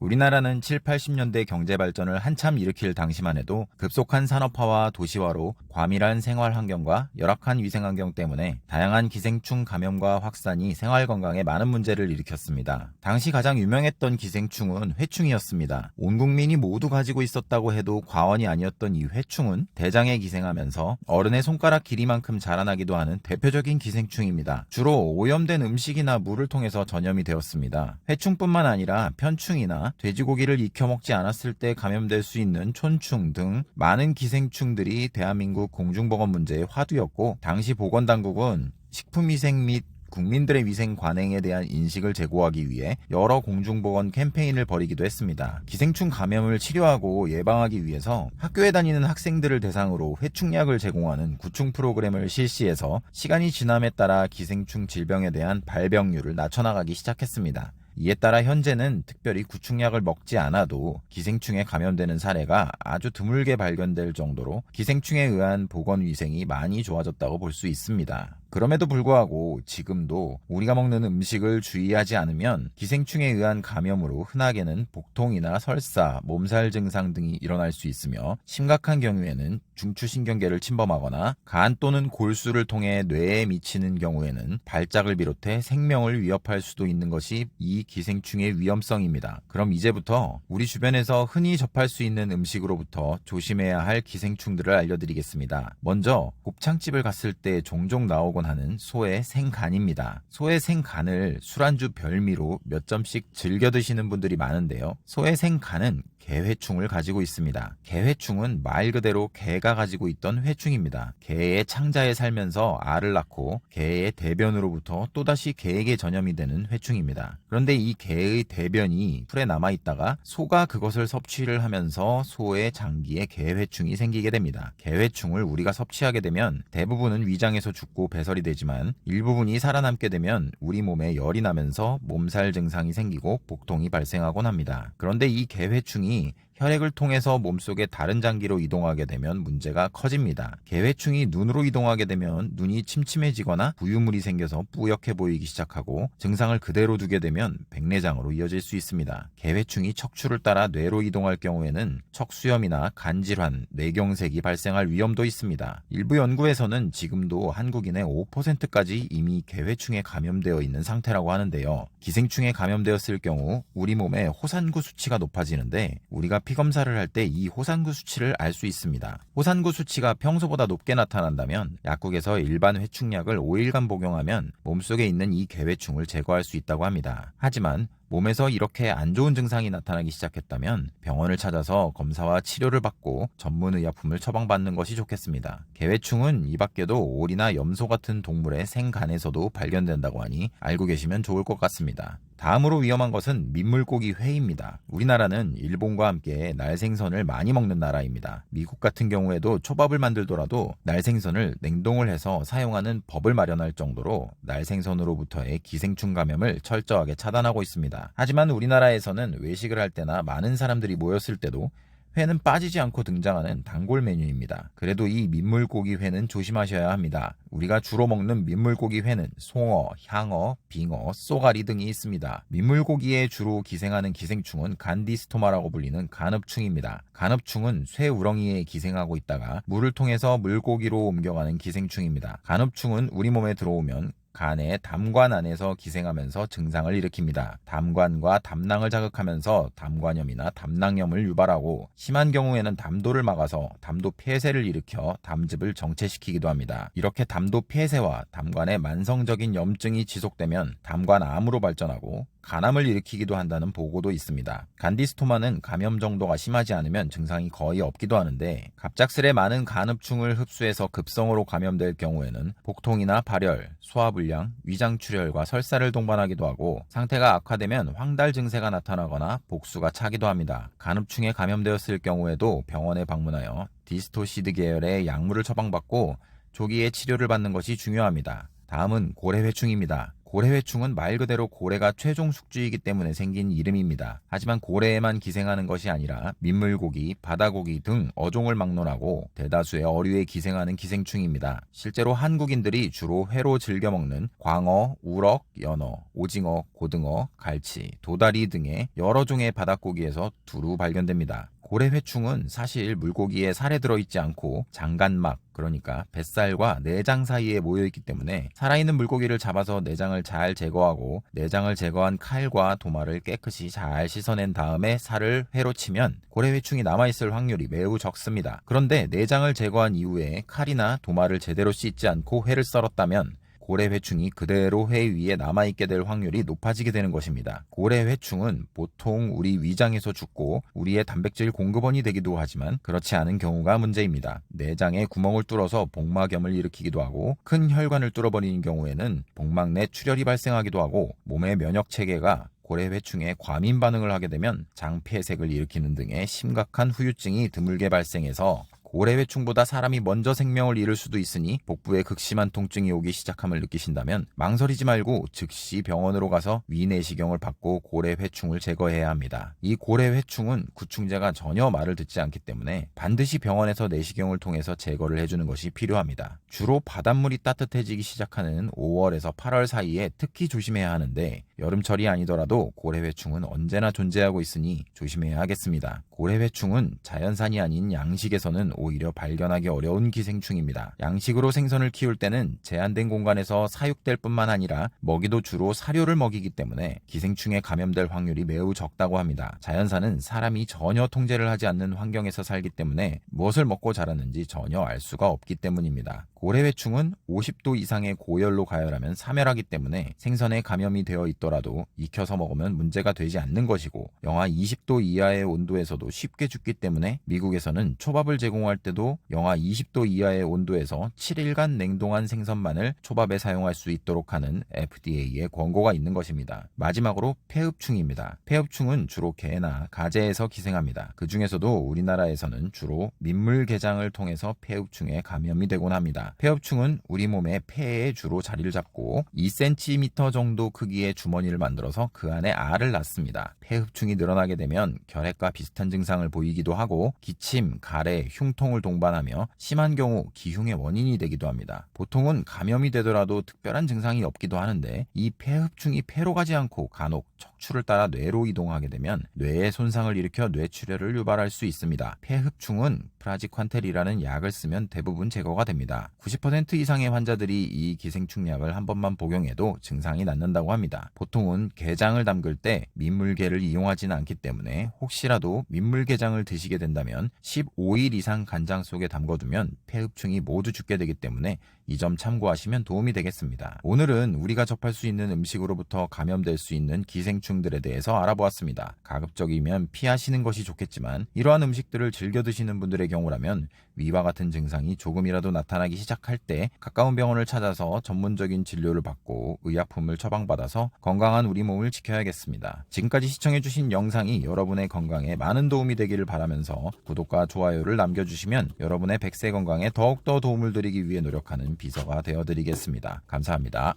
우리나라는 7, 80년대 경제 발전을 한참 일으킬 당시만 해도 급속한 산업화와 도시화로 과밀한 생활 환경과 열악한 위생 환경 때문에 다양한 기생충 감염과 확산이 생활 건강에 많은 문제를 일으켰습니다. 당시 가장 유명했던 기생충은 회충이었습니다. 온 국민이 모두 가지고 있었다고 해도 과언이 아니었던 이 회충은 대장에 기생하면서 어른의 손가락 길이만큼 자라나기도 하는 대표적인 기생충입니다. 주로 오염된 음식이나 물을 통해서 전염이 되었습니다. 회충뿐만 아니라 편충이나 돼지고기를 익혀 먹지 않았을 때 감염될 수 있는 촌충 등 많은 기생충들이 대한민국 공중보건 문제의 화두였고, 당시 보건당국은 식품위생 및 국민들의 위생 관행에 대한 인식을 제고하기 위해 여러 공중보건 캠페인을 벌이기도 했습니다. 기생충 감염을 치료하고 예방하기 위해서 학교에 다니는 학생들을 대상으로 회충약을 제공하는 구충 프로그램을 실시해서 시간이 지남에 따라 기생충 질병에 대한 발병률을 낮춰나가기 시작했습니다. 이에 따라 현재는 특별히 구충약을 먹지 않아도 기생충에 감염되는 사례가 아주 드물게 발견될 정도로 기생충에 의한 보건위생이 많이 좋아졌다고 볼 수 있습니다. 그럼에도 불구하고 지금도 우리가 먹는 음식을 주의하지 않으면 기생충에 의한 감염으로 흔하게는 복통이나 설사, 몸살 증상 등이 일어날 수 있으며, 심각한 경우에는 중추신경계를 침범하거나 간 또는 골수를 통해 뇌에 미치는 경우에는 발작을 비롯해 생명을 위협할 수도 있는 것이 이 기생충의 위험성입니다. 그럼 이제부터 우리 주변에서 흔히 접할 수 있는 음식으로부터 조심해야 할 기생충들을 알려드리겠습니다. 먼저 곱창집을 갔을 때 종종 나오곤 하는 소의 생간입니다. 소의 생간을 술안주 별미로 몇 점씩 즐겨 드시는 분들이 많은데요. 소의 생간은 개회충을 가지고 있습니다. 개회충은 말 그대로 개가 가지고 있던 회충입니다. 개의 창자에 살면서 알을 낳고 개의 대변으로부터 또다시 개에게 전염이 되는 회충입니다. 그런데 이 개의 대변이 풀에 남아있다가 소가 그것을 섭취를 하면서 소의 장기에 개회충이 생기게 됩니다. 개회충을 우리가 섭취하게 되면 대부분은 위장에서 죽고 배설이 되지만 일부분이 살아남게 되면 우리 몸에 열이 나면서 몸살 증상이 생기고 복통이 발생하곤 합니다. 그런데 이 개회충이 혈액을 통해서 몸속의 다른 장기로 이동하게 되면 문제가 커집니다. 개회충이 눈으로 이동하게 되면 눈이 침침해지거나 부유물이 생겨서 뿌옇게 보이기 시작하고, 증상을 그대로 두게 되면 백내장으로 이어질 수 있습니다. 개회충이 척추를 따라 뇌로 이동할 경우에는 척수염이나 간질환, 뇌경색이 발생할 위험도 있습니다. 일부 연구에서는 지금도 한국인의 5%까지 이미 개회충에 감염되어 있는 상태라고 하는데요. 기생충에 감염되었을 경우 우리 몸의 호산구 수치가 높아지는데, 우리가 피검사를 할 때 이 호산구 수치를 알 수 있습니다. 호산구 수치가 평소보다 높게 나타난다면 약국에서 일반 회충약을 5일간 복용하면 몸속에 있는 이 개회충을 제거할 수 있다고 합니다. 하지만 몸에서 이렇게 안 좋은 증상이 나타나기 시작했다면 병원을 찾아서 검사와 치료를 받고 전문 의약품을 처방받는 것이 좋겠습니다. 개회충은 이 밖에도 오리나 염소 같은 동물의 생간에서도 발견된다고 하니 알고 계시면 좋을 것 같습니다. 다음으로 위험한 것은 민물고기 회입니다. 우리나라는 일본과 함께 날생선을 많이 먹는 나라입니다. 미국 같은 경우에도 초밥을 만들더라도 날생선을 냉동을 해서 사용하는 법을 마련할 정도로 날생선으로부터의 기생충 감염을 철저하게 차단하고 있습니다. 하지만 우리나라에서는 외식을 할 때나 많은 사람들이 모였을 때도 회는 빠지지 않고 등장하는 단골 메뉴입니다. 그래도 이 민물고기 회는 조심하셔야 합니다. 우리가 주로 먹는 민물고기 회는 송어, 향어, 빙어, 쏘가리 등이 있습니다. 민물고기에 주로 기생하는 기생충은 간디스토마라고 불리는 간흡충입니다. 간흡충은 쇠 우렁이에 기생하고 있다가 물을 통해서 물고기로 옮겨가는 기생충입니다. 간흡충은 우리 몸에 들어오면 간의 담관 안에서 기생하면서 증상을 일으킵니다. 담관과 담낭을 자극하면서 담관염이나 담낭염을 유발하고, 심한 경우에는 담도를 막아서 담도 폐쇄를 일으켜 담즙을 정체시키기도 합니다. 이렇게 담도 폐쇄와 담관의 만성적인 염증이 지속되면 담관암으로 발전하고 간암을 일으키기도 한다는 보고도 있습니다. 간디스토마는 감염 정도가 심하지 않으면 증상이 거의 없기도 하는데, 갑작스레 많은 간흡충을 흡수해서 급성으로 감염될 경우에는 복통이나 발열, 소화불량, 위장출혈과 설사를 동반하기도 하고, 상태가 악화되면 황달 증세가 나타나거나 복수가 차기도 합니다. 간흡충에 감염되었을 경우에도 병원에 방문하여 디스토시드 계열의 약물을 처방받고 조기에 치료를 받는 것이 중요합니다. 다음은 고래회충입니다. 고래회충은 말 그대로 고래가 최종 숙주이기 때문에 생긴 이름입니다. 하지만 고래에만 기생하는 것이 아니라 민물고기, 바다고기 등 어종을 막론하고 대다수의 어류에 기생하는 기생충입니다. 실제로 한국인들이 주로 회로 즐겨 먹는 광어, 우럭, 연어, 오징어, 고등어, 갈치, 도다리 등의 여러 종의 바닷고기에서 두루 발견됩니다. 고래회충은 사실 물고기에 살에 들어있지 않고 장간막, 그러니까 뱃살과 내장 사이에 모여있기 때문에 살아있는 물고기를 잡아서 내장을 잘 제거하고 내장을 제거한 칼과 도마를 깨끗이 잘 씻어낸 다음에 살을 회로 치면 고래회충이 남아있을 확률이 매우 적습니다. 그런데 내장을 제거한 이후에 칼이나 도마를 제대로 씻지 않고 회를 썰었다면 고래회충이 그대로 회 위에 남아있게 될 확률이 높아지게 되는 것입니다. 고래회충은 보통 우리 위장에서 죽고 우리의 단백질 공급원이 되기도 하지만 그렇지 않은 경우가 문제입니다. 내장에 구멍을 뚫어서 복막염을 일으키기도 하고 큰 혈관을 뚫어버리는 경우에는 복막 내 출혈이 발생하기도 하고 몸의 면역체계가 고래회충에 과민 반응을 하게 되면 장폐색을 일으키는 등의 심각한 후유증이 드물게 발생해서 고래회충보다 사람이 먼저 생명을 잃을 수도 있으니 복부에 극심한 통증이 오기 시작함을 느끼신다면 망설이지 말고 즉시 병원으로 가서 위내시경을 받고 고래회충을 제거해야 합니다. 이 고래회충은 구충제가 전혀 말을 듣지 않기 때문에 반드시 병원에서 내시경을 통해서 제거를 해주는 것이 필요합니다. 주로 바닷물이 따뜻해지기 시작하는 5월에서 8월 사이에 특히 조심해야 하는데 여름철이 아니더라도 고래회충은 언제나 존재하고 있으니 조심해야 하겠습니다. 고래회충은 자연산이 아닌 양식에서는 오히려 발견하기 어려운 기생충입니다. 양식으로 생선을 키울 때는 제한된 공간에서 사육될 뿐만 아니라 먹이도 주로 사료를 먹이기 때문에 기생충에 감염될 확률이 매우 적다고 합니다. 자연산은 사람이 전혀 통제를 하지 않는 환경에서 살기 때문에 무엇을 먹고 자랐는지 전혀 알 수가 없기 때문입니다. 고래회충은 50도 이상의 고열로 가열하면 사멸하기 때문에 생선에 감염이 되어 있더라도 익혀서 먹으면 문제가 되지 않는 것이고 영하 20도 이하의 온도에서도 쉽게 죽기 때문에 미국에서는 초밥을 제공할 때도 영하 20도 이하의 온도에서 7일간 냉동한 생선만을 초밥에 사용할 수 있도록 하는 FDA의 권고가 있는 것입니다. 마지막으로 폐흡충입니다. 폐흡충은 주로 개나 가재에서 기생합니다. 그 중에서도 우리나라에서는 주로 민물게장을 통해서 폐흡충에 감염이 되곤 합니다. 폐흡충은 우리 몸의 폐에 주로 자리를 잡고 2cm 정도 크기의 주머니를 만들어서 그 안에 알을 낳습니다. 폐흡충이 늘어나게 되면 결핵과 비슷한 증상을 보이기도 하고 기침, 가래, 흉통을 동반하며 심한 경우 기흉의 원인이 되기도 합니다. 보통은 감염이 되더라도 특별한 증상이 없기도 하는데 이 폐흡충이 폐로 가지 않고 간혹 척추를 따라 뇌로 이동하게 되면 뇌에 손상을 일으켜 뇌출혈을 유발할 수 있습니다. 폐흡충은 프라지퀀텔이라는 약을 쓰면 대부분 제거가 됩니다. 90% 이상의 환자들이 이 기생충 약을 한 번만 복용해도 증상이 낫는다고 합니다. 보통은 게장을 담글 때 민물게를 이용하지는 않기 때문에 혹시라도 민물게장을 드시게 된다면 15일 이상 간장 속에 담궈두면 폐흡충이 모두 죽게 되기 때문에 이 점 참고하시면 도움이 되겠습니다. 오늘은 우리가 접할 수 있는 음식으로부터 감염될 수 있는 기생충들에 대해서 알아보았습니다. 가급적이면 피하시는 것이 좋겠지만 이러한 음식들을 즐겨 드시는 분들의 경우라면 위와 같은 증상이 조금이라도 나타나기 시작할 때 가까운 병원을 찾아서 전문적인 진료를 받고 의약품을 처방받아서 건강한 우리 몸을 지켜야겠습니다. 지금까지 시청해주신 영상이 여러분의 건강에 많은 도움이 되기를 바라면서 구독과 좋아요를 남겨주시면 여러분의 백세 건강에 더욱더 도움을 드리기 위해 노력하는 비서가 되어드리겠습니다. 감사합니다.